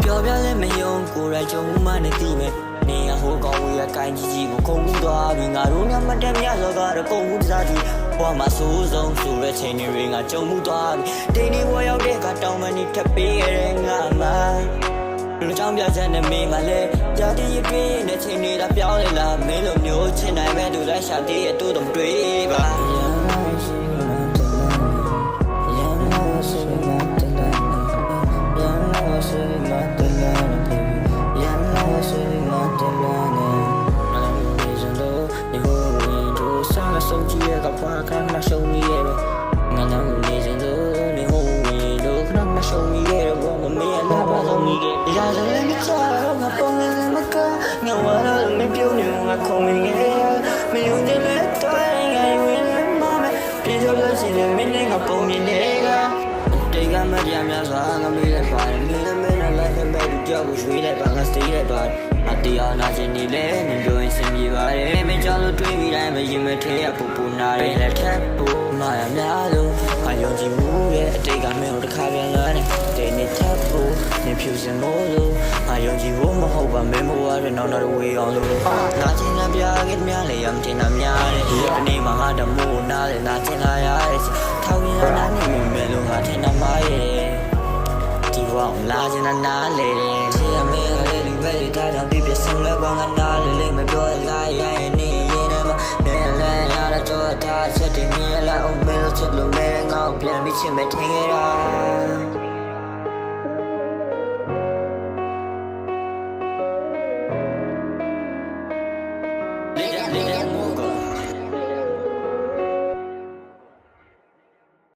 ပြောပြလဲမယုံကိုယ်တိုင်ကြုံမှနေသိမယ်နေရဟိုကောင်းဝေးရကိုင်းကြီးကိုခုံမှုသွားပြီးငါတို့များမတက်မြစောကတော့ပုံမှုစားကြည့်ဘွားမှာစိုးဆုံးဆိုတဲ့ချိန်တွေငါကြုံမှုသွားပြီးတင်းနေဝရောက်တဲ့ကတောင်းမနေထပ်ပေးရတဲ့ငါမှလူကြောင့်ပြချက်နဲ့မေးမှလဲကြာတည်ရပြင်းတဲ့ချိန်တွေကပြောင်းလဲလာမင်းလိုမျိုးချင်နိုင်မဲ့သူလိုက်ရှာတည်ရတူတော့မတွေ့ပါဆုံးကြည့်ရကဖွာခဏနှရှုံးမိရဲ့ငါနာနေစင်တို့နေဟိုဝင်တို့ခဏနှရှုံးမိရဲ့ဘောမမေးလာပါဆုံးမိရဲ့ရာဇလည်းမချတော့ငါပုံလည်းမကငါဝါတော့မပြုံးနေငါခုံမငယ်မယုံတယ်လဲတိုင်းငါဝင်မမပြေလို့လို့ရှိနေမင်းနဲ့ငါပုံမြင်နေတာတေကမရများစွာငါမေးလိုက်ပါတယ်မင်းလည်းမင်းနဲ့လိုက်ခဲ့ပဲကြောက်ကိုရွှေ့လိုက်ပါငါစတေးလိုက်ပါအတရားနာခြင်းနေလဲနင်တို့ရင်စင်ပြေပါတယ်မင်းကြောင့်လို့တွေးပြီးတိုင်းမရင်မထဲရပူပူနာတယ်လက်ထပ်ပူမာရများလို့ငါယုံကြည်မှုရဲ့အတိတ်ကမင်းတို့တစ်ခါပြန်လာတယ်တဲ့နေထပ်ပူနေဖြူစင်မို့လို့ငါယုံကြည်ဖို့မဟုတ်ပါမင်းဘဝရဲ့နောက်နောက်ဝေးအောင်လို့ငါချင်းကပြားခဲ့များလေရမတင်တာများတယ်ဒီနေ့မှငါတမို့နားလေငါချင်းလာရတဲ့ထောင်ရနာနေမယ်လို့ငါထင်တာမှားရဲ့ဒီဘဝလာချင်တာနားလေချစ်ရမယ်လေဘယ်ထားတော့ပြပြဆုံးလဲကောင်းကနားလေမပြောလိုက်ရရင်နေရင်မမဲလဲရတော့ထားချက်တင်မြဲလာအောင်မဲလို့ချက်လို့မဲငေါ့ပြန်ပြီးချင်မထင်ရတာ